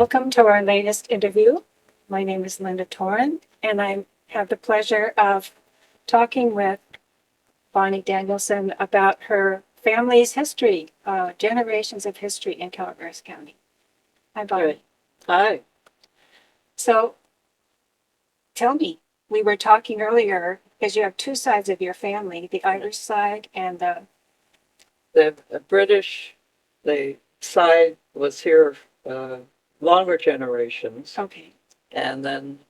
Welcome to our latest interview. My name is Linda Toren, and I have the pleasure of talking with Bonnie Danielson about her family's history, generations of history in Calaveras County. Hi, Bonnie. Right. Hi. So, tell me, we were talking earlier, because you have two sides of your family, the Irish side and the British, the side was here longer generations, okay. and then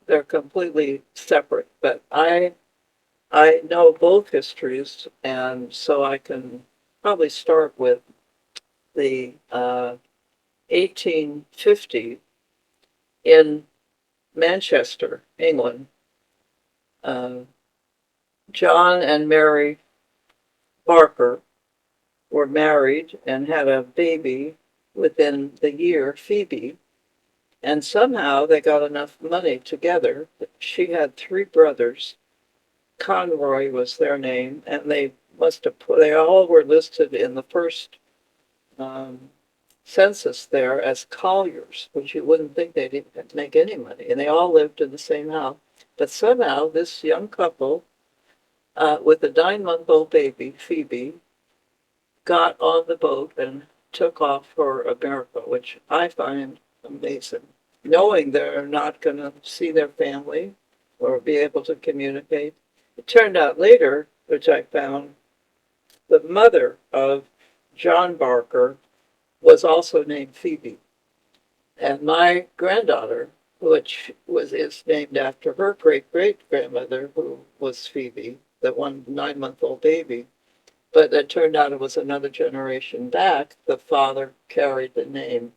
they're completely separate. But I know both histories, and so I can probably start with the 1850 in Manchester, England. John and Mary Barker were married and had a baby within the year, Phoebe, and somehow they got enough money together. She had three brothers. Conroy was their name, and they all were listed in the first census there as colliers, which you wouldn't think they'd make any money, and they all lived in the same house. But somehow this young couple with a 9-month-old baby, Phoebe, got on the boat and took off for America, which I find amazing. Knowing they're not going to see their family or be able to communicate. It turned out later, which I found, the mother of John Barker was also named Phoebe. And my granddaughter, which is named after her great-great-grandmother, who was Phoebe, the 9-month-old baby. But it turned out it was another generation back. The father carried the name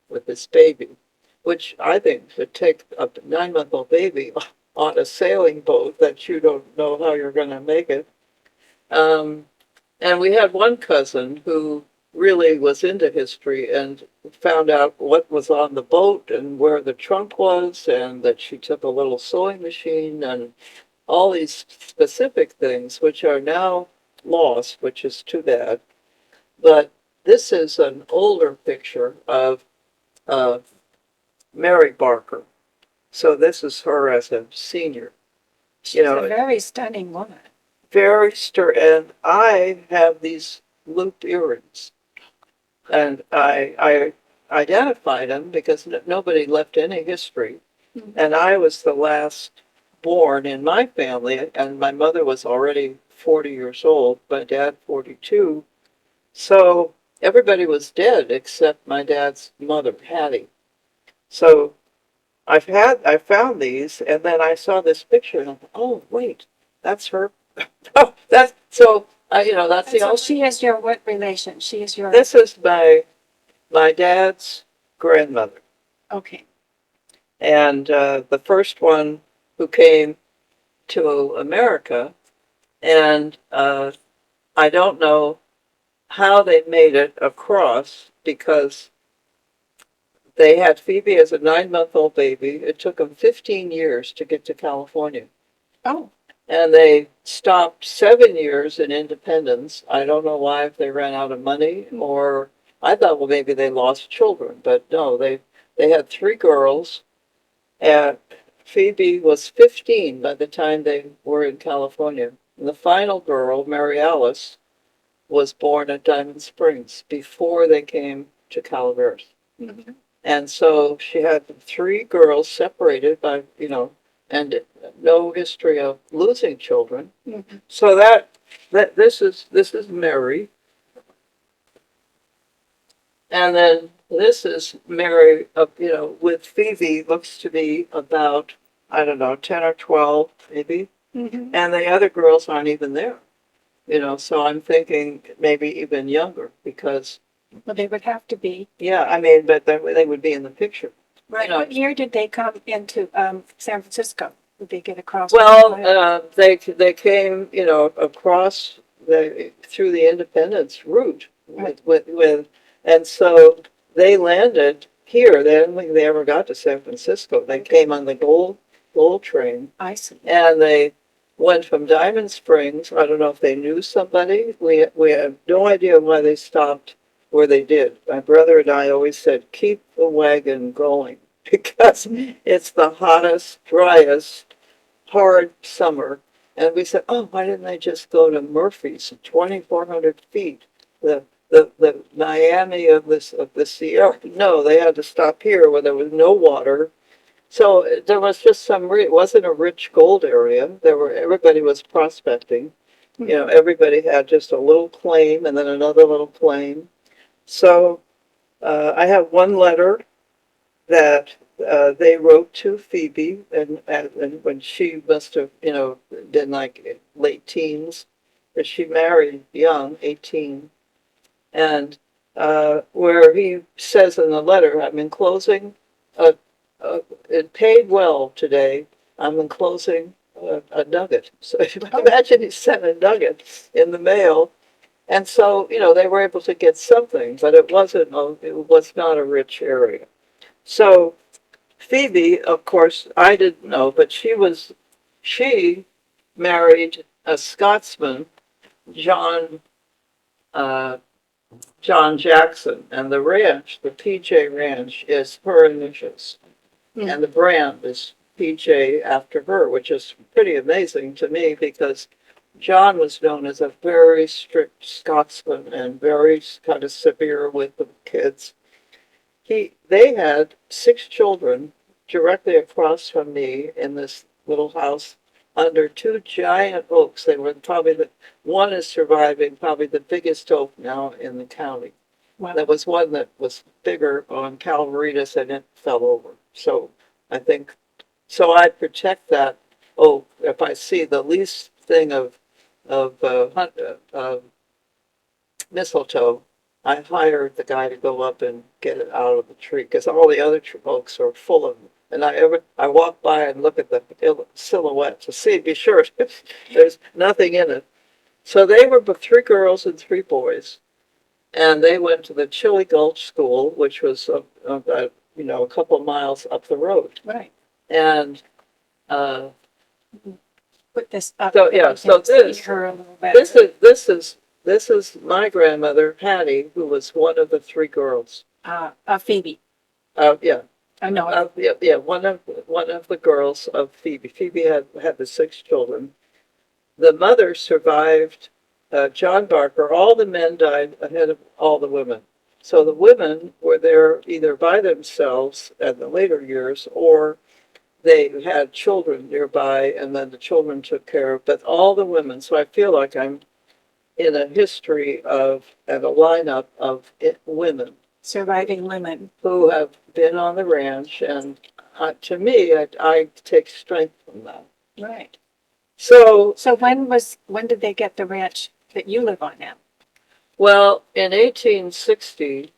with this baby, which I think should take a 9-month-old baby on a sailing boat that you don't know how you're going to make it. And we had one cousin who really was into history and found out what was on the boat and where the trunk was, and that she took a little sewing machine and all these specific things, which are now lost, which is too bad. But this is an older picture of Mary Barker. So this is her as a senior. She's a very stunning woman. And I have these looped earrings. And I identified them because nobody left any history. Mm-hmm. And I was the last born in my family, and my mother was already 40 years old, my dad 42. So everybody was dead except my dad's mother, Hattie. So I found these, and then I saw this picture, and I thought, oh wait, that's her. Oh, that's so. That's the. So she is your what relation? She is your. This is my dad's grandmother. Okay. And the first one who came to America, and I don't know how they made it across, because they had Phoebe as a 9-month-old baby. It took them 15 years to get to California. Oh. And they stopped 7 years in Independence. I don't know why, if they ran out of money, or I thought, well, maybe they lost children. But no, they had 3 girls, and Phoebe was 15 by the time they were in California. And the final girl, Mary Alice, was born at Diamond Springs before they came to Calaveras. Mm-hmm. And so she had 3 girls separated by, and no history of losing children. Mm-hmm. So this is Mary. And then this is Mary, with Phoebe, looks to be about, I don't know, 10 or 12 maybe. Mm-hmm. And the other girls aren't even there. So I'm thinking maybe even younger, because. Well, they would have to be. Yeah, but they would be in the picture. Right. What year did they come into San Francisco? Did they get across? Well, they came, across through the Independence route, right, with and so they landed here. They don't think they ever got to San Francisco. They came on the gold train. I see. And they went from Diamond Springs. I don't know if they knew somebody. We have no idea why they stopped where they did. My brother and I always said, keep the wagon going because it's the hottest, driest, hard summer. And we said, oh, why didn't they just go to Murphy's, 2,400 feet, the Miami of the Sierra? No, they had to stop here where there was no water. So there was just it wasn't a rich gold area. Everybody was prospecting. You know, everybody had just a little claim and then another little claim. So I have one letter that they wrote to Phoebe, and when she must have, you know, been like late teens, but she married young, 18, and where he says in the letter, I'm enclosing, it paid well today, I'm enclosing a nugget. So imagine he sent a nugget in the mail. And so, you know, they were able to get something, but it was not a rich area. So Phoebe, of course, I didn't know, but she married a Scotsman, John, uh, John Jackson, and the ranch, the PJ Ranch, is her initials. Mm. And the brand is PJ after her, which is pretty amazing to me because John was known as a very strict Scotsman and very kind of severe with the kids. They had 6 children directly across from me in this little house under 2 giant oaks. They were one is surviving, probably the biggest oak now in the county. Wow. There was one that was bigger on Calaveras and it fell over. So I protect that oak. If I see the least thing of mistletoe, I hired the guy to go up and get it out of the tree because all the other oaks are full of them. And I walk by and look at the silhouette to be sure there's nothing in it. So they were 3 girls and 3 boys, and they went to the Chili Gulch School, which was about, you know, a couple miles up the road. Right. And put this up. So yeah, so this is my grandmother Hattie, who was one of the 3 girls. Phoebe. Yeah. I know. Yeah, one of the girls of Phoebe. Phoebe had the 6 children. The mother survived John Barker. All the men died ahead of all the women. So the women were there either by themselves in the later years, or they had children nearby, and then the children took care of. But all the women. So I feel like I'm in a history and a lineup of women. Surviving women who have been on the ranch, and to me, I take strength from that. Right. So when did they get the ranch that you live on now? Well, in 1860,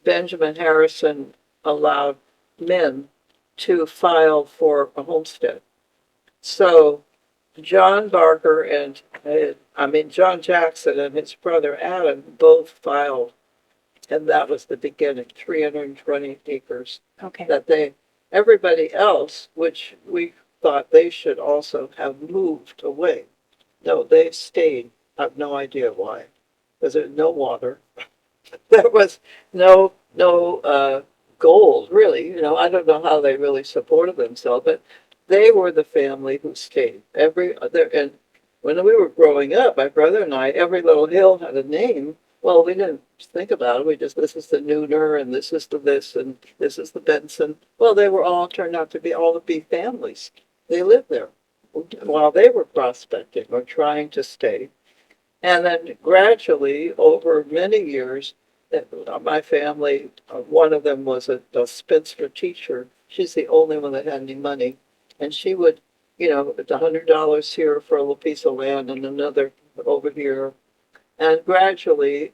Benjamin Harrison allowed men to file for a homestead. So John Barker John Jackson and his brother Adam both filed. And that was the beginning, 320 acres. Okay. That everybody else, which we thought they should also have moved away. No, they stayed. I have no idea why. Because there's no water. There was no gold, really. You know, I don't know how they really supported themselves, but they were the family who stayed. And when we were growing up, my brother and I, every little hill had a name. Well, we didn't think about it. This is the Nooner, and this is the this, and this is the Benson. Well, they were all turned out to be families. They lived there while they were prospecting or trying to stay. And then gradually, over many years, my family, one of them was a spinster teacher. She's the only one that had any money. And she would, $100 here for a little piece of land and another over here. And gradually,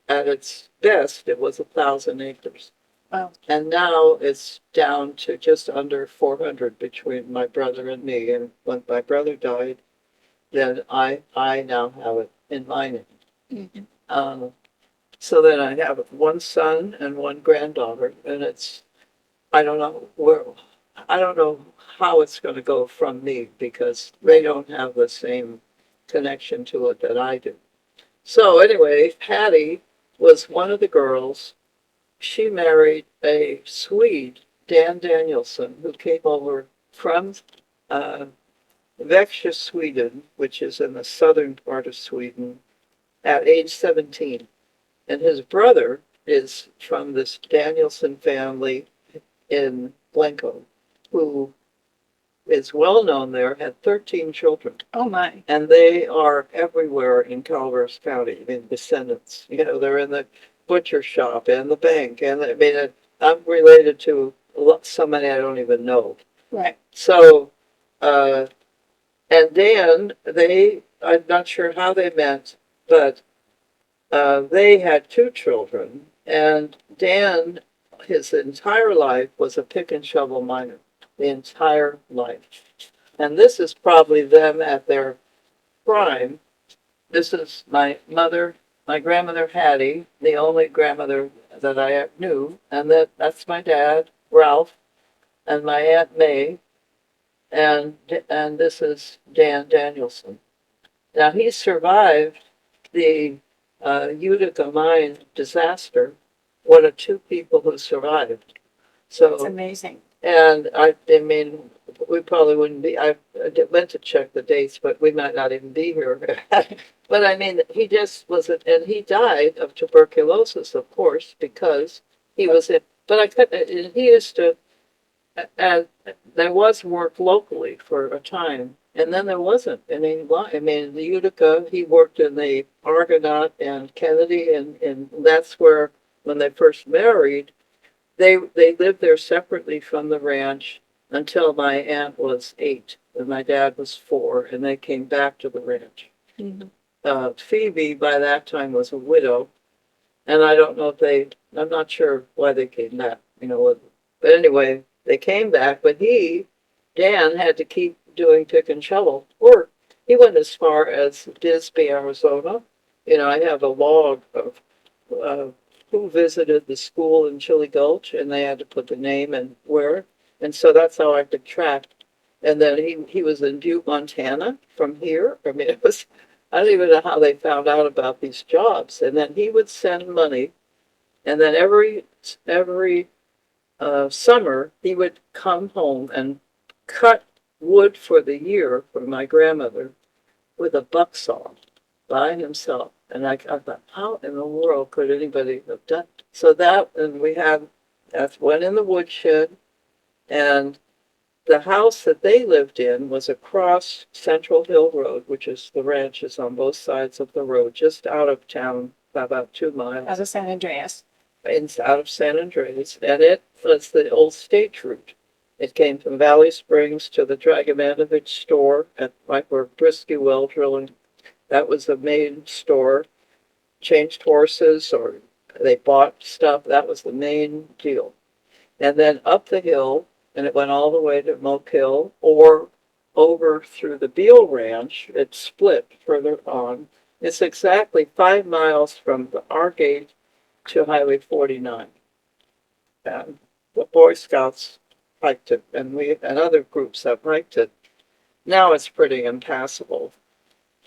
at its best, it was 1,000 acres. Wow. And now it's down to just under 400 between my brother and me. And when my brother died, then I now have it in my name. Mm-hmm. So then I have one son and one granddaughter, and I don't know how it's going to go from me because they don't have the same connection to it that I do. So anyway, Hattie was one of the girls. She married a Swede, Dan Danielson, who came over from uh, Växjö, Sweden, which is in the southern part of Sweden, at age 17. And his brother is from this Danielson family in Blanco, who is well known there, had 13 children. Oh my. And they are everywhere in Calaveras County, I mean, descendants. You know, they're in the butcher shop and the bank. And I mean, I'm related to somebody I don't even know. Right. So, and Dan, I'm not sure how they met, but they had two children. And Dan, his entire life, was a pick and shovel miner, the entire life. And this is probably them at their prime. This is my grandmother Hattie, the only grandmother that I knew, and that's my dad, Ralph, and my Aunt May, and this is Dan Danielson. Now he survived the Utica mine disaster, one of two people who survived. So It's amazing. and I mean, we probably wouldn't be, I went to check the dates, but we might not even be here. But I mean, he just wasn't, and he died of tuberculosis, of course, because he was in, but I could, he used to, and there was work locally for a time, and then there wasn't any, I mean, the Utica, he worked in the Argonaut and Kennedy, and that's where, when they first married, they lived there separately from the ranch until my aunt was 8 and my dad was 4, and they came back to the ranch. Mhm. Phoebe, by that time, was a widow, and I don't know if I'm not sure why they came back, you know, but anyway, they came back, but Dan, had to keep doing pick and shovel work. He went as far as Bisbee, Arizona. You know, I have a log of who visited the school in Chili Gulch, and they had to put the name and where. And so that's how I could track. And then he was in Butte, Montana from here. I mean, I don't even know how they found out about these jobs. And then he would send money. And then every summer, he would come home and cut wood for the year for my grandmother with a buck saw by himself. And I thought, how in the world could anybody have done? So that's went in the woodshed, and the house that they lived in was across Central Hill Road, which is the ranches on both sides of the road, just out of town, about 2 miles. Out of San Andreas. Out of San Andreas, and it was the old stage route. It came from Valley Springs to the Dragomanovich store at right where Brisky Well Drilling. That was the main store. Changed horses or they bought stuff. That was the main deal. And then up the hill, and it went all the way to Moke Hill or over through the Beale Ranch. It split further on. It's exactly 5 miles from our gate to Highway 49. And the Boy Scouts hiked it, and other groups have hiked it. Now it's pretty impassable.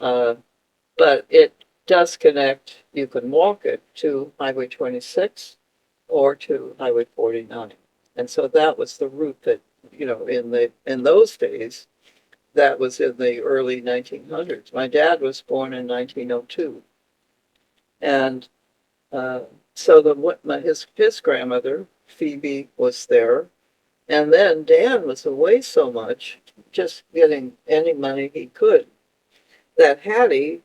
But it does connect, you can walk it to Highway 26 or to Highway 49. And so that was the route that, you know, in those days, that was in the early 1900s. My dad was born in 1902. And so his grandmother, Phoebe, was there. And then Dan was away so much, just getting any money he could, that Hattie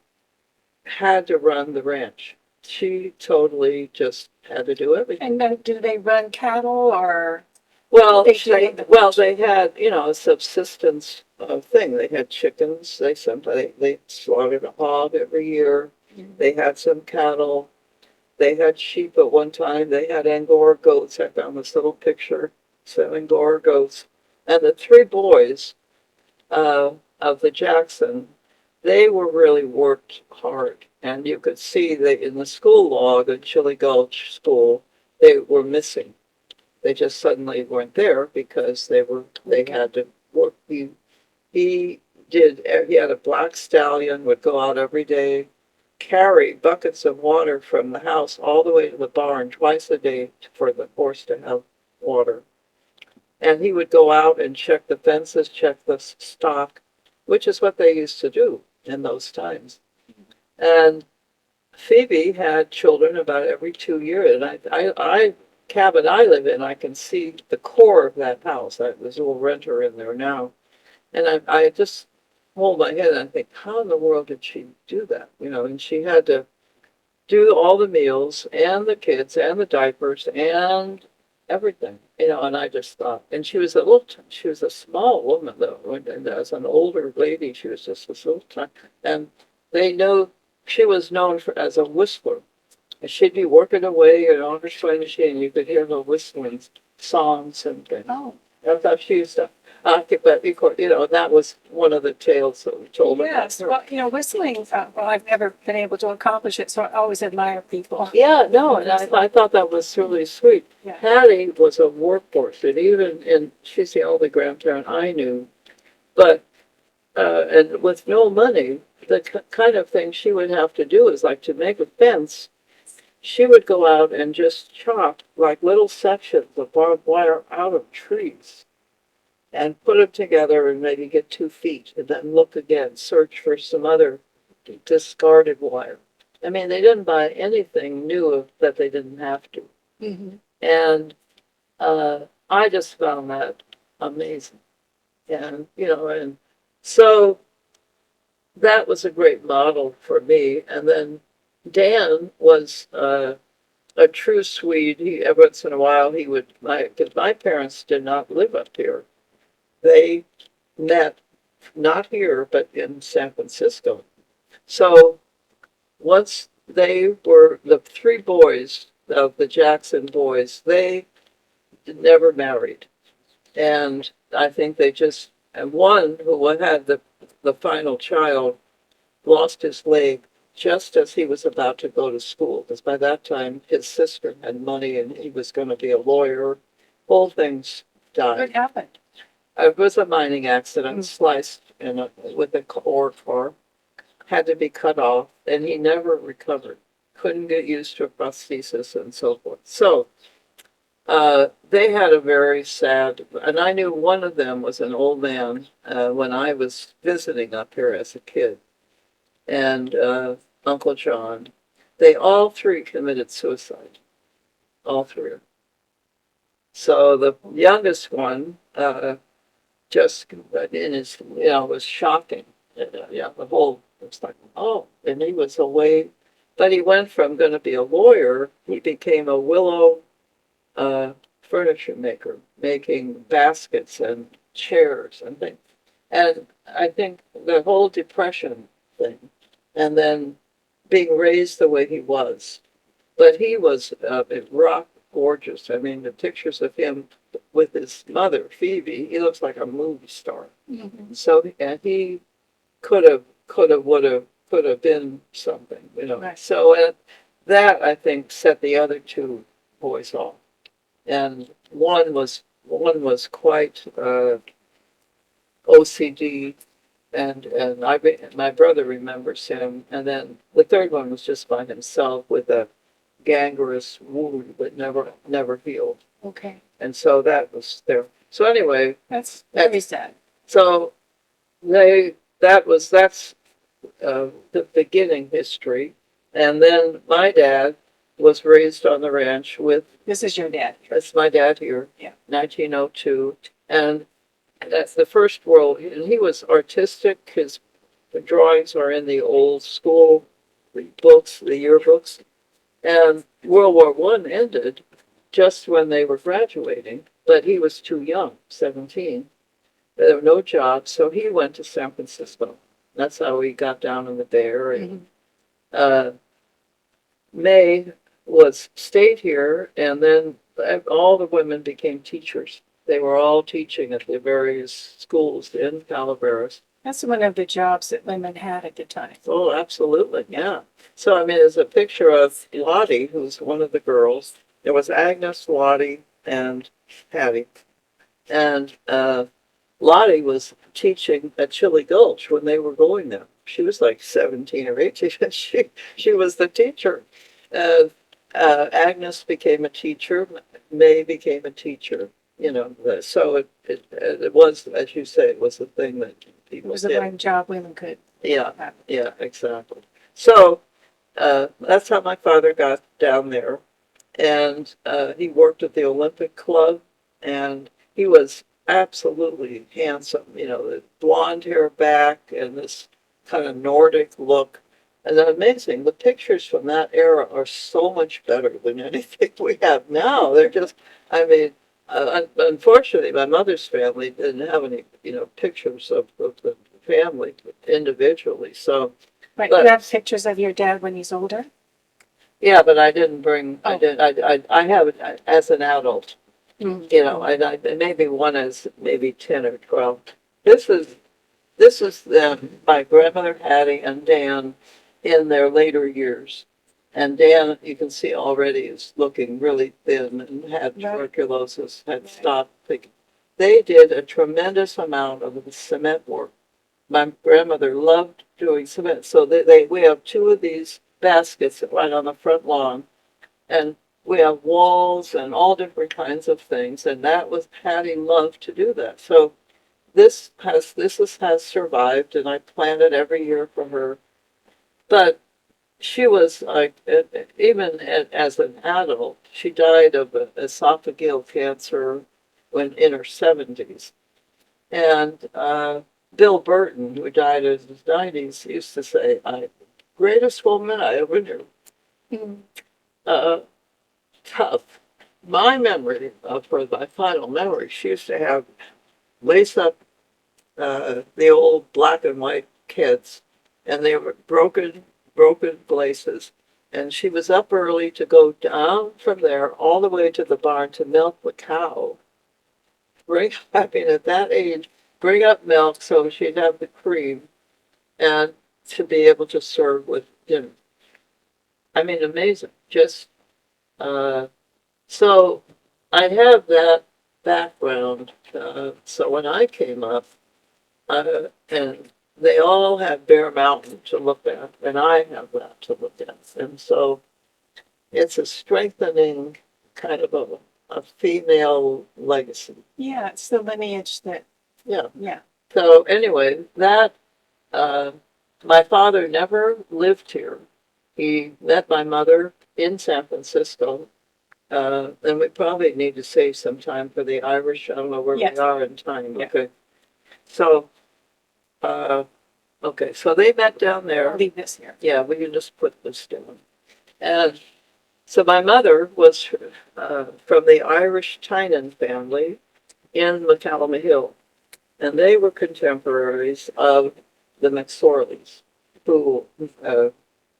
had to run the ranch. She totally just had to do everything. And then do they run cattle or? Well, They do. they had, you know, a subsistence thing. They had chickens. They slaughtered a hog every year. Mhm. They had some cattle. They had sheep at one time. They had Angora goats. I found this little picture. So Angora goats. And the 3 boys of the Jackson, they were really worked hard. And you could see that in the school log at Chili Gulch School, they were missing. They just suddenly weren't there because they had to work. He had a black stallion, would go out every day, carry buckets of water from the house all the way to the barn twice a day for the horse to have water. And he would go out and check the fences, check the stock, which is what they used to do in those times. And Phoebe had children about every 2 years. And cabin I live in, I can see the core of that house. There's a little renter in there now. And I just hold my head and I think, how in the world did she do that? You know, and she had to do all the meals and the kids and the diapers and everything, you know, and I just thought, and she was a small woman though, and as an older lady, she was just this little tiny, and they know she was known as a whistler. And she'd be working away on her sewing machine, and you could hear the whistling songs and things. Oh. I thought she used to, but you know, that was one of the tales that we told about Yes, her. well, you know, whistling, well, I've never been able to accomplish it, so I always admire people. Yeah, no, and I thought that was really sweet. Yeah. Hattie was a workhorse, and she's the only grandparent I knew, but, and with no money, the kind of thing she would have to do is like to make a fence, she would go out and just chop like little sections of barbed wire out of trees and put them together and maybe get 2 feet and then look again, search for some other discarded wire. I mean, they didn't buy anything new that they didn't have to. Mm-hmm. And I just found that amazing. And, you know, and so that was a great model for me. And then Dan was a true Swede. Every once in a while because my parents did not live up here. They met not here, but in San Francisco. So once they were the 3 boys of the Jackson boys, they never married. And I think and one who had the final child lost his leg just as he was about to go to school, because by that time his sister had money and he was going to be a lawyer. Whole things died. What happened? It was a mining accident, sliced with a ore car, had to be cut off, and he never recovered. Couldn't get used to a prosthesis and so forth. So they had a very sad, and I knew one of them was an old man when I was visiting up here as a kid. And Uncle John, they all 3 committed suicide. All 3. So the youngest one just in his, you know, was shocking. Yeah, the whole, it was like, oh, and he was away. But he went from going to be a lawyer, he became a willow furniture maker, making baskets and chairs and things. And I think the whole depression thing, and then being raised the way he was. But he was rock gorgeous. I mean, the pictures of him with his mother, Phoebe, he looks like a movie star. Mm-hmm. So, and he would have been something, you know. Right. So that, I think, set the other 2 boys off. And one was quite OCD, and my brother remembers him. And then the 3rd one was just by himself with a gangrenous wound that never healed. Okay. And so that was there. So anyway, That's very sad. so that's the beginning history. And then my dad was raised on the ranch with, This is your dad. that's my dad here, Yeah. 1902. And that's the first world, and he was artistic. His drawings are in the old school books, the yearbooks. And World War I ended just when they were graduating, but he was too young, 17. There were no jobs, so he went to San Francisco. That's how he got down in the Bay Area. Mm-hmm. May stayed here, and then all the women became teachers. They were all teaching at the various schools in Calaveras. That's one of the jobs that women had at the time. Oh, absolutely, yeah. So, I mean, there's a picture of Lottie, who's one of the girls. There was Agnes, Lottie, and Hattie. And Lottie was teaching at Chili Gulch when they were going there. she was like 17 or 18. She was the teacher. Uh, Agnes became a teacher. May became a teacher. So it was, as you say, it was a thing that It people was the did. one job women could Yeah, have. yeah, exactly. So that's how my father got down there, and he worked at the Olympic Club, and he was absolutely handsome. The blonde hair back and this kind of Nordic look. And then amazing. The pictures from that era are so much better than anything we have now. They're just, I mean, unfortunately, my mother's family didn't have any, pictures of the family individually. So, Right, but you have pictures of your dad when he's older? yeah, but I didn't bring. I Oh. did. I have it as an adult. Mm. I maybe one as maybe 10 or 12. This is them, my grandmother Hattie and Dan, in their later years. And Dan, you can see already, is looking really thin and had Right. tuberculosis, had stopped thinking. They did a tremendous amount of the cement work. My grandmother loved doing cement, so we have two of these baskets right on the front lawn, and we have walls and all different kinds of things, and that was Hattie loved to do that. So has survived, and I plant it every year for her. But she was like, even as an adult, she died of esophageal cancer when in her 70s. And Bill Burton, who died in his 90s, used to say, greatest woman I ever knew. Mm. Tough. My memory of her, my final memory, she used to have lace up the old black and white kids, and they were broken laces. And she was up early to go down from there all the way to the barn to milk the cow. I mean, at that age, bring up milk so she'd have the cream and to be able to serve with dinner. I mean, amazing. Just, so I have that background. So when I came up, and they all have Bear Mountain to look at, and I have that to look at. And so it's a strengthening kind of a female legacy. Yeah, it's the lineage that, Yeah. yeah. So anyway, my father never lived here. He met my mother in San Francisco. And we probably need to save some time for the Irish. I don't know where Yes. we are in time. Yeah. Okay. So, okay, so they met down there. I'll leave this here. Yeah, we can just put this down. And so my mother was from the Irish Tynan family in McCallum Hill. And they were contemporaries of the McSorleys, who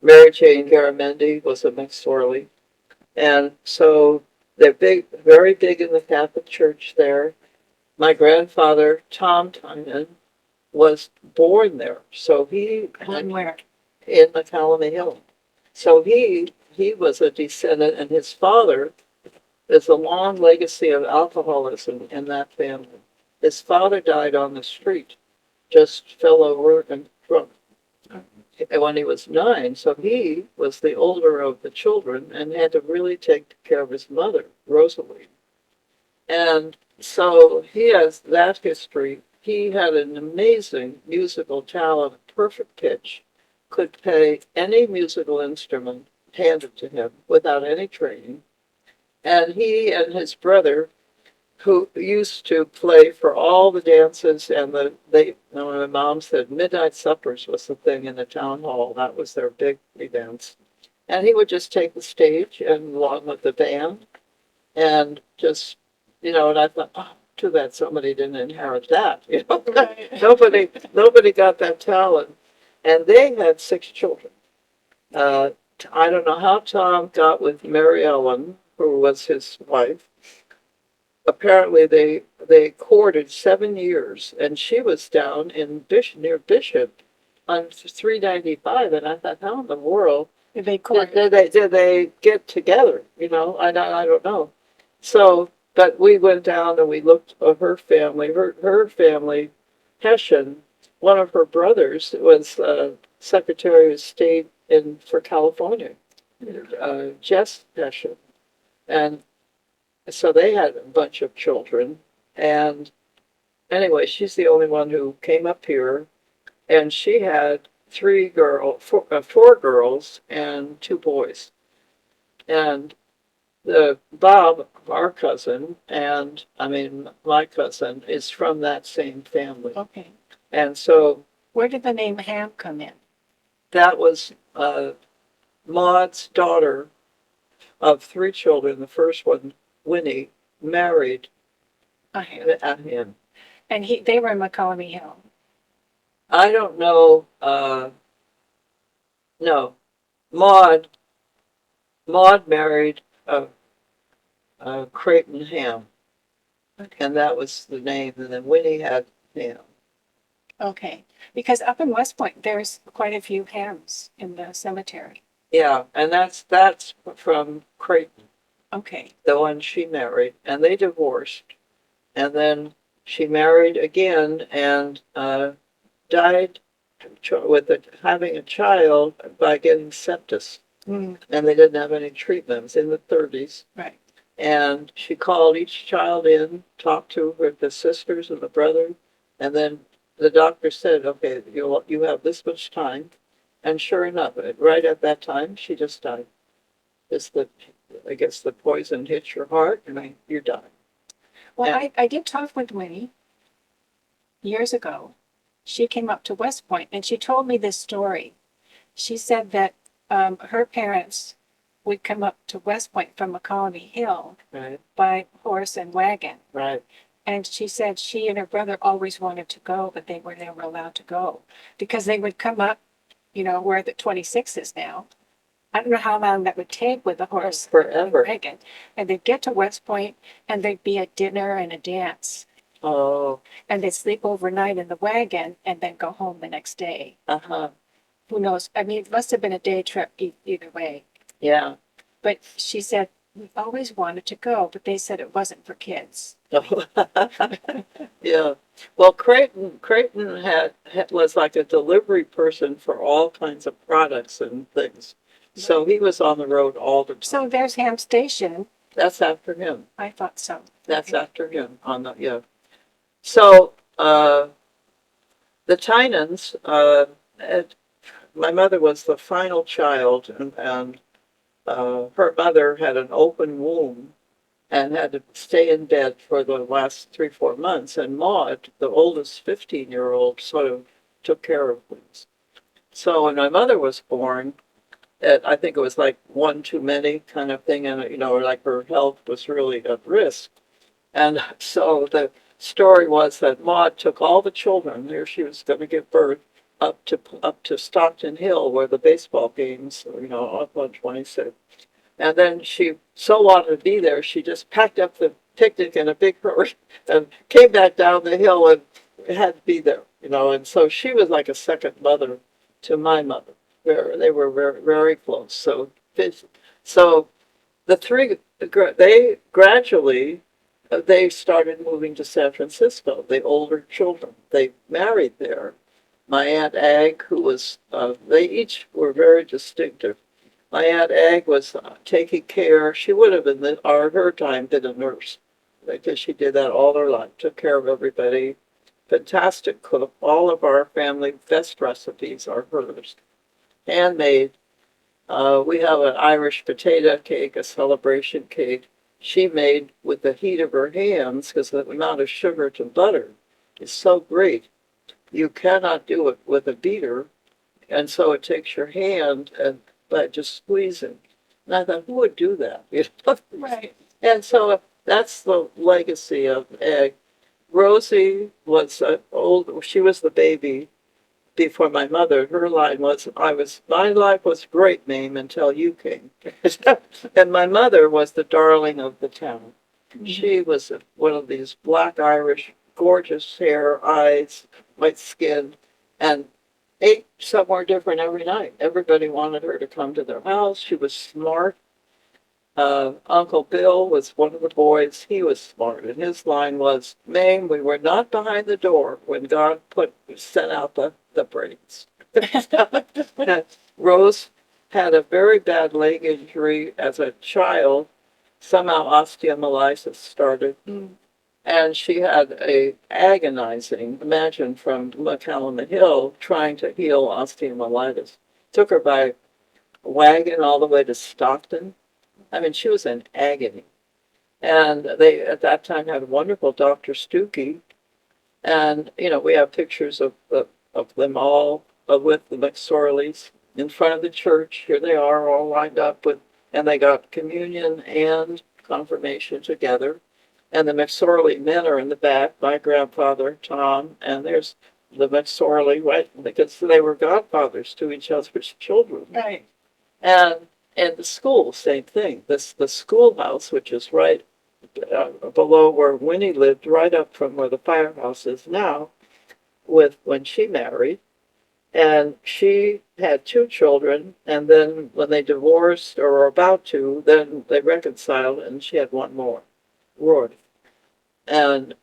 Mary Jane Garamendi was a McSorley. And so they're big, very big in the Catholic Church there. My grandfather, Tom Tynan, was born there. So he Born where? in McCallum Hill. So he was a descendant, and his father, there's a long legacy of alcoholism in that family. His father died on the street, just fell over and drunk when he was 9. So he was the older of the children and had to really take care of his mother, Rosalie. And so he has that history. He had an amazing musical talent, perfect pitch, could play any musical instrument handed to him without any training. And he and his brother, who used to play for all the dances, and my mom said midnight suppers was the thing in the town hall. That was their big events. And he would just take the stage and along with the band and just, and I thought, oh, too bad somebody didn't inherit that. Right. Nobody got that talent. And they had 6 children. I don't know how Tom got with Mary Ellen, who was his wife. Apparently they courted 7 years, and she was down in near Bishop on 395, and I thought, how in the world Did they court? did they get together? I don't know. So, but we went down and we looked at her family. Her family, Hessian, one of her brothers was Secretary of State for California, Jess Session. And so they had a bunch of children. And anyway, she's the only one who came up here. And she had four girls and two boys. And Bob, our cousin, and my cousin, is from that same family. Okay. And so Where did the name Ham come in? that was Maud's daughter of three children. The first one, Winnie, married him. And they were in McCollum Hill. I don't know. No, Maud married Creighton Ham, Okay. and that was the name. And then Winnie had Ham. Okay. Because up in West Point, there's quite a few Hams in the cemetery. Yeah, and that's from Creighton, Okay. the one she married, and they divorced, and then she married again and died with having a child by getting sepsis, and they didn't have any treatment. It was in the 30s. Right. And she called each child in, talked to the sisters and the brother, and then the doctor said, okay, you have this much time. And sure enough, right at that time, she just died. I guess the poison hits your heart and you die. Well, I did talk with Winnie years ago. She came up to West Point and she told me this story. She said that her parents would come up to West Point from McCollum Hill Right. by horse and wagon. Right. And she said she and her brother always wanted to go, but they were never allowed to go because they would come up, where the 26 is now. I don't know how long that would take with a horse Forever. and wagon. And they'd get to West Point and there'd be a dinner and a dance. Oh. And they'd sleep overnight in the wagon and then go home the next day. Uh-huh. Who knows? It must have been a day trip either way. Yeah. But she said, we always wanted to go, but they said it wasn't for kids. Yeah. Well, Creighton was like a delivery person for all kinds of products and things. So he was on the road all the time. So there's Ham Station. That's after him. I thought so. That's after him yeah. So the Tynans, my mother was the final child, and her mother had an open womb and had to stay in bed for the last 3-4 months. And Maud, the oldest 15-year-old, sort of took care of things. So when my mother was born, I think it was like one too many kind of thing, and like her health was really at risk. And so the story was that Maud took all the children, here she was going to give birth, up to Stockton Hill, where the baseball games, up on 26. And then she so wanted to be there, she just packed up the picnic in a big hurry and came back down the hill and had to be there, And so she was like a second mother to my mother. They were very, very close. So the three, they gradually, they started moving to San Francisco, the older children. They married there. My Aunt Ag, who was, they each were very distinctive. My Aunt Ag was taking care, she would have in her time been a nurse, because she did that all her life, took care of everybody. Fantastic cook. All of our family best recipes are hers. Handmade. We have an Irish potato cake, a celebration cake, she made with the heat of her hands, because the amount of sugar to butter is so great. You cannot do it with a beater, and so it takes your hand by just squeezing. And I thought, who would do that? Right. And so that's the legacy of Egg. Rosie was she was the baby before my mother. Her line was, my life was great, Mame, until you came. And my mother was the darling of the town. Mm-hmm. She was one of these black Irish, gorgeous hair, eyes, white skin, and ate somewhere different every night. Everybody wanted her to come to their house. She was smart. Uncle Bill was one of the boys. He was smart, and his line was, "Mame, we were not behind the door when God sent out the brains." Rose had a very bad leg injury as a child. Somehow osteomyelitis started, and she had a agonizing, imagine from McCallum Hill, trying to heal osteomyelitis. Took her by wagon all the way to Stockton. I mean, she was in agony. And they, at that time, had a wonderful Dr. Stuckey. And, you know, we have pictures of them all with the McSorleys in front of the church. Here they are all lined up with, and they got communion and confirmation together. And the McSorley men are in the back, my grandfather, Tom, and there's the McSorley, right? Because they were godfathers to each other's children. Right. And in the school, same thing. The schoolhouse, which is right below where Winnie lived, right up from where the firehouse is now, when she married. And she had 2 children, and then when they divorced or were about to, then they reconciled, and she had 1 more, Roy. And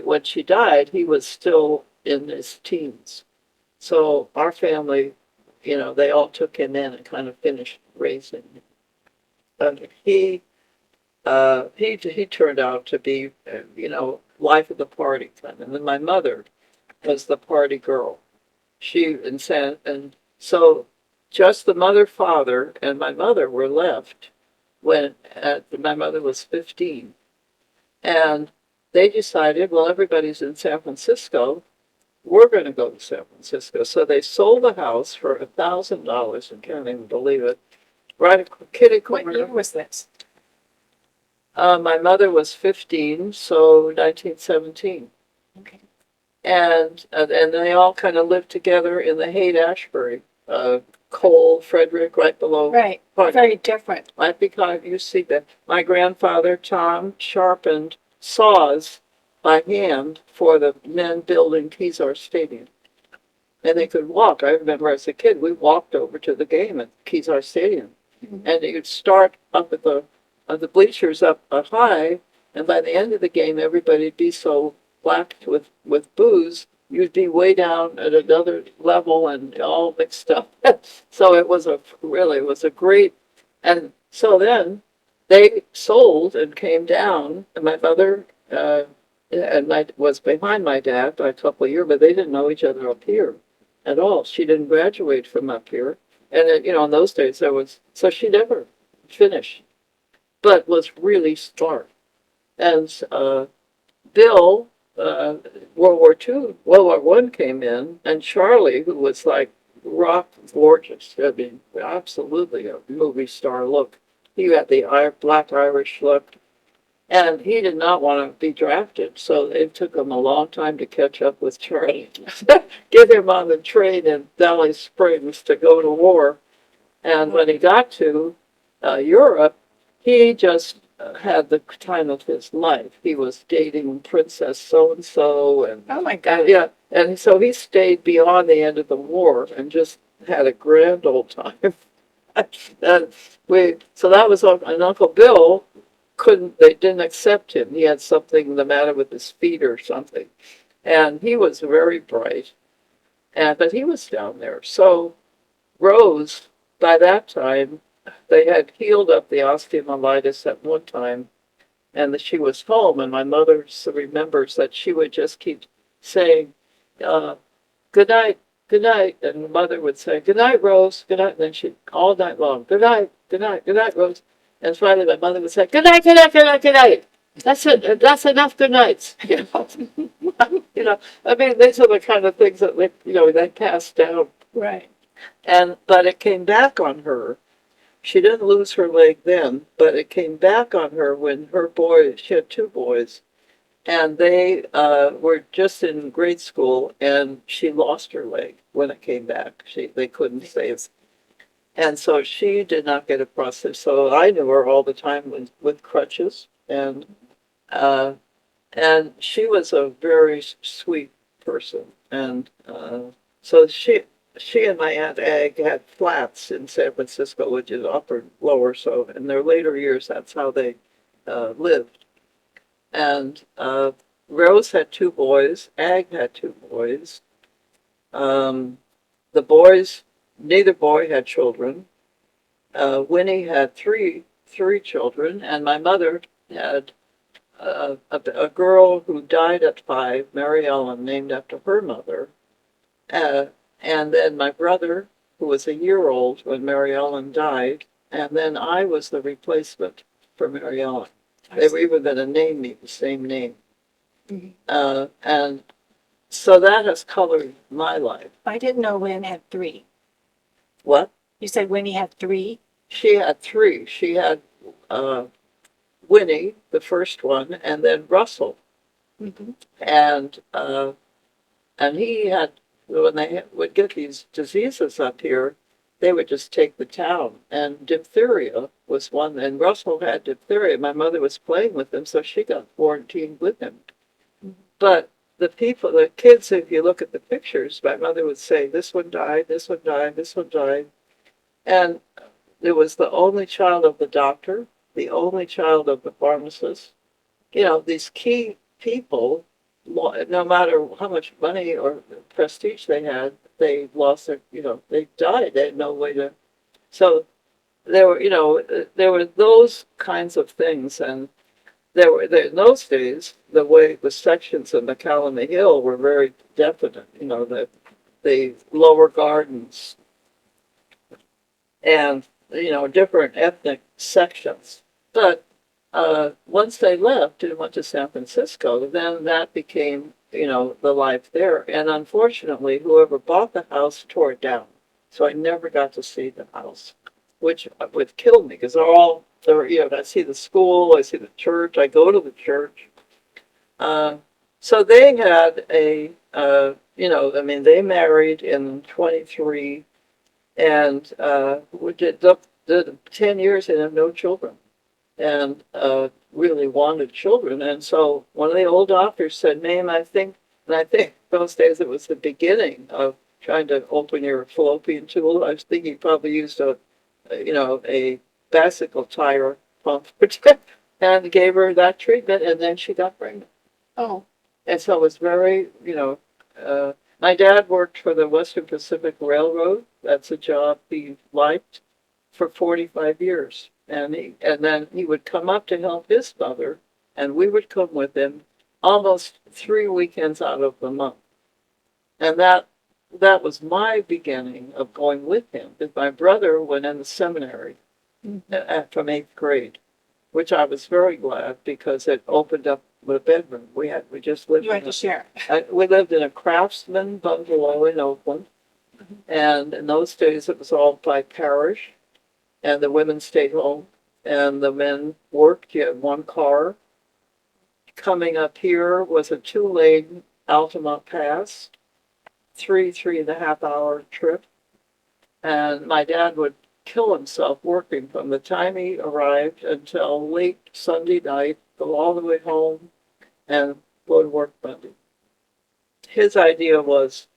when she died, he was still in his teens. So our family, you know, they all took him in and kind of finished raising him. And he turned out to be, you know, life of the party kind of. And then my mother was the party girl. And so just the mother, father, and my mother were left when my mother was 15. And they decided, well, everybody's in San Francisco. We're going to go to San Francisco. So they sold the house for $1,000, and can't even believe it. Right at kitty corner. What year was this? My mother was 15, so 1917. Okay. And they all kind of lived together in the Haight-Ashbury. Cole, Frederick, right below. Right. Very different. Right behind, you see that. My grandfather, Tom, sharpened saws by hand for the men building Kezar Stadium. And they could walk. I remember as a kid, we walked over to the game at Kezar Stadium. Mm-hmm. And you'd start up at the bleachers up high, and by the end of the game, everybody'd be so blacked with booze, you'd be way down at another level and all mixed up. So it was a great, and so then they sold and came down, and my mother was behind my dad by a couple of years, but they didn't know each other up here at all. She didn't graduate from up here, and you know, in those days so she never finished, but was really smart. And Bill, World War I came in, and Charlie, who was like rock gorgeous, I mean, absolutely a movie star look. He had the black Irish look, and he did not want to be drafted, so it took him a long time to catch up with Charlie. Get him on the train in Valley Springs to go to war. And when he got to Europe, he just had the time of his life. He was dating Princess so-and-so. And, oh, my God. Yeah, and so he stayed beyond the end of the war and just had a grand old time. So that was, and Uncle Bill they didn't accept him. He had something the matter with his feet or something. And he was very bright. But he was down there. So Rose, by that time, they had healed up the osteomyelitis at one time, and she was home, and my mother remembers that she would just keep saying, good night, and mother would say, good night, Rose, good night, and then she'd, all night long, good night, Rose, and finally my mother would say, good night, that's it, that's enough good nights, you know, I mean, these are the kind of things that, you know, they passed down. Right. But it came back on her. She didn't lose her leg then, but it came back on her when she had 2 boys, and they were just in grade school, and she lost her leg when it came back. They couldn't save. And so she did not get a prosthesis. So I knew her all the time with crutches, and she was a very sweet person. And so she and my Aunt Ag had flats in San Francisco, which is upper and lower. So in their later years, that's how they lived. And Rose had two boys. Ag had two boys. The boys, neither boy had children. Winnie had three children, and my mother had a girl who died at 5, Mary Ellen, named after her mother. Uh, and then my brother, who was a year old when Mary Ellen died, and then I was the replacement for Mary Ellen. They were even going to name me the same name. Mhm. And so that has colored my life. I didn't know Lynn had 3. What? You said Winnie had 3? She had 3. She had Winnie, the first one, and then Russell. Mm-hmm. And he had, when they would get these diseases up here, they would just take the town. And diphtheria was one, and Russell had diphtheria. My mother was playing with him, so she got quarantined with him. Mm-hmm. But the kids, if you look at the pictures, my mother would say, this one died, this one died, this one died. And it was the only child of the doctor, the only child of the pharmacist. These key people, no matter how much money or prestige they had, they lost their, they died. They had no way to. So there were those kinds of things. And in those days, the way the sections in McCallum Hill were very definite, the lower gardens and, different ethnic sections. But once they left and went to San Francisco, then that became, the life there. And unfortunately, whoever bought the house tore it down. So I never got to see the house, which would kill me because I see the school, I see the church, I go to the church. So they had they married in 23 and we did 10 years and have no children. And really wanted children. And so one of the old doctors said, Mame, I think those days it was the beginning of trying to open your fallopian tube. I was thinking he probably used a bicycle tire pump and gave her that treatment, and then she got pregnant. Oh. And so it was very, my dad worked for the Western Pacific Railroad. That's a job he liked for 45 years. And then he would come up to help his mother, and we would come with him almost 3 weekends out of the month. And that was my beginning of going with him. Because my brother went in the seminary from 8th grade, which I was very glad because it opened up a bedroom. We just lived. You had to share. We lived in a craftsman bungalow in Oakland, and in those days it was all by parish. And the women stayed home, and the men worked. You had one car. Coming up here was a 2-lane Altamont Pass, 3.5 hour trip. And my dad would kill himself working from the time he arrived until late Sunday night, go all the way home, and go to work Monday. His idea was,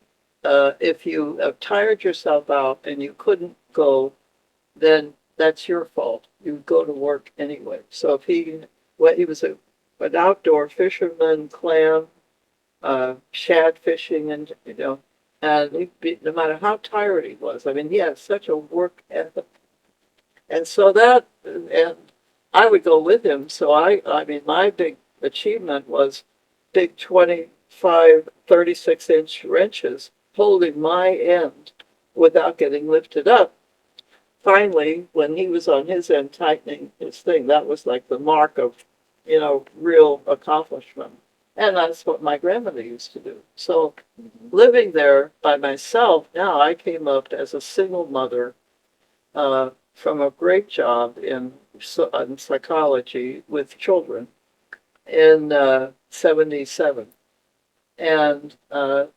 if you have tired yourself out and you couldn't go, then that's your fault. You go to work anyway. So if he was an outdoor fisherman, clam, shad fishing, and and no matter how tired he was, he had such a work ethic. And so and I would go with him. So my big achievement was big 25, 36-inch wrenches holding my end without getting lifted up. Finally, when he was on his end tightening his thing, that was like the mark of, real accomplishment. And that's what my grandmother used to do. So living there by myself, now I came up as a single mother from a great job in psychology with children in 77. And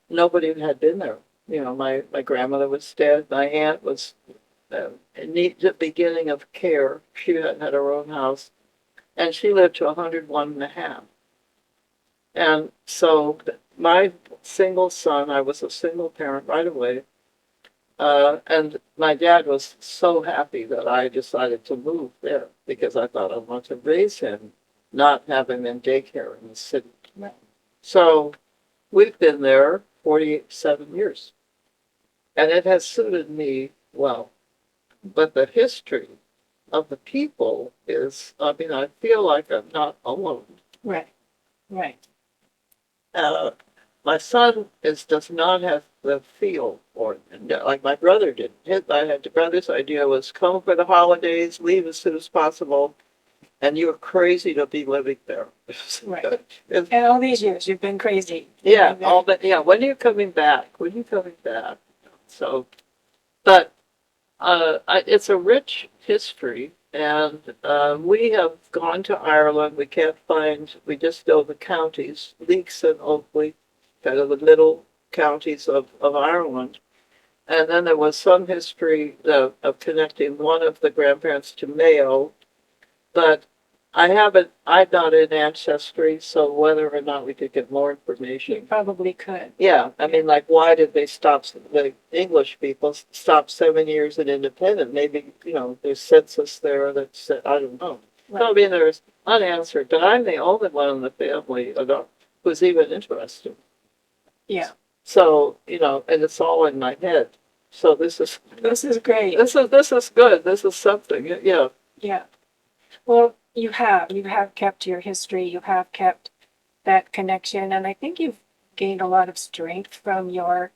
nobody had been there. My grandmother was dead. My aunt was the beginning of care. She had her own house, and she lived to 101 and a half. And so my single son, I was a single parent right away, and my dad was so happy that I decided to move there because I thought I wanted to raise him, not have him in daycare in the city. Right. So we've been there 47 years, and it has suited me well. But the history of the people is, I mean, I feel like I'm not alone. Right. Right. Uh, my son does not have the feel for it, like my brother did. My brother's idea was come for the holidays, leave as soon as possible, and you're crazy to be living there. Right. And all these years, you've been crazy. Yeah, when are you coming back? When are you coming back? So, but it's a rich history, and we have gone to Ireland. We just know the counties, Leeks and Oakley, kind of the little counties of Ireland. And then there was some history of connecting one of the grandparents to Mayo, but I'm not in Ancestry, so whether or not we could get more information. You probably could. Yeah, I mean, like, why did they stop, the English people stop 7 years in independence? Maybe, there's census there that said, I don't know. Right. So, I mean, there's unanswered, but I'm the only one in the family who's even interested. Yeah. So, and it's all in my head. So This is great. this is good. This is something, yeah. Yeah. Well, you have kept your history. You have kept that connection. And I think you've gained a lot of strength from your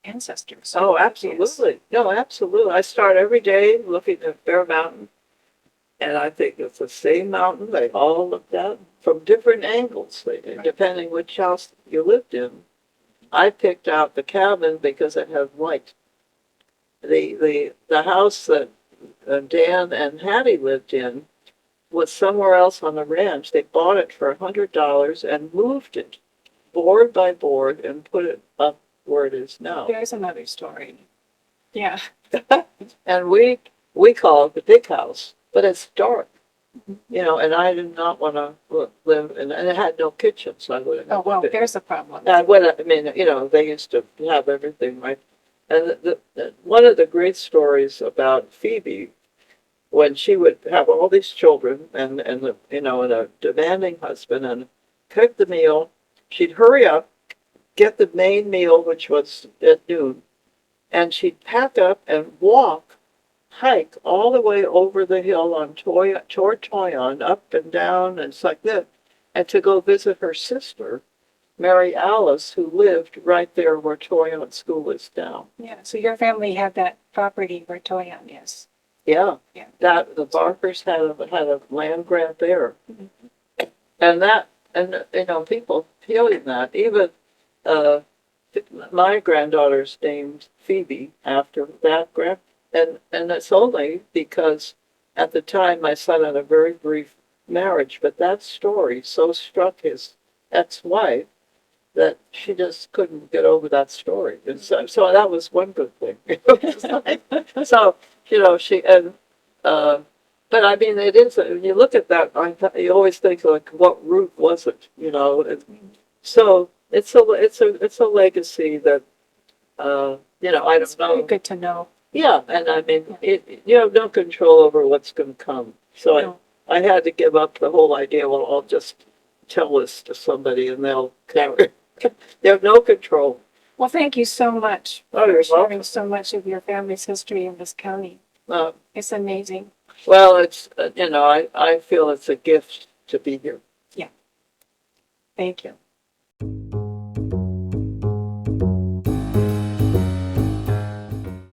ancestors. Oh, absolutely. No, absolutely. I start every day looking at Bear Mountain, and I think it's the same mountain they all looked at from different angles, depending which house you lived in. I picked out the cabin because it had light. The house that Dan and Hattie lived in was somewhere else on the ranch. They bought it for $100 and moved it board by board and put it up where it is now. There's another story. Yeah. And we call it the big house, but it's dark, and I did not want to live and it had no kitchen, so I wouldn't. Oh, well, there's a problem. They used to have everything, right? And one of the great stories about Phoebe, when she would have all these children and a demanding husband and cook the meal, she'd hurry up, get the main meal, which was at noon, and she'd pack up and hike all the way over the hill on Toyon, up and down, and it's like that, and to go visit her sister, Mary Alice, who lived right there where Toyon School is now. Yeah, so your family had that property where Toyon is. Yeah, yeah. That the Barkers had a land grant there, and people feeling that. Even my granddaughter's named Phoebe after that grand, and it's only because at the time my son had a very brief marriage, but that story so struck his ex-wife that she just couldn't get over that story. And so that was one good thing. So, but I mean, it is, when you look at that, you always think, like, what root was it, So it's a legacy that, I don't know. It's very good to know. Yeah, and I mean, you have no control over what's going to come. So no. I had to give up the whole idea, well, I'll just tell this to somebody and they'll carry. They have no control. Well, thank you so much for sharing so much of your family's history in this county. It's amazing. Well, it's, I feel it's a gift to be here. Yeah. Thank you.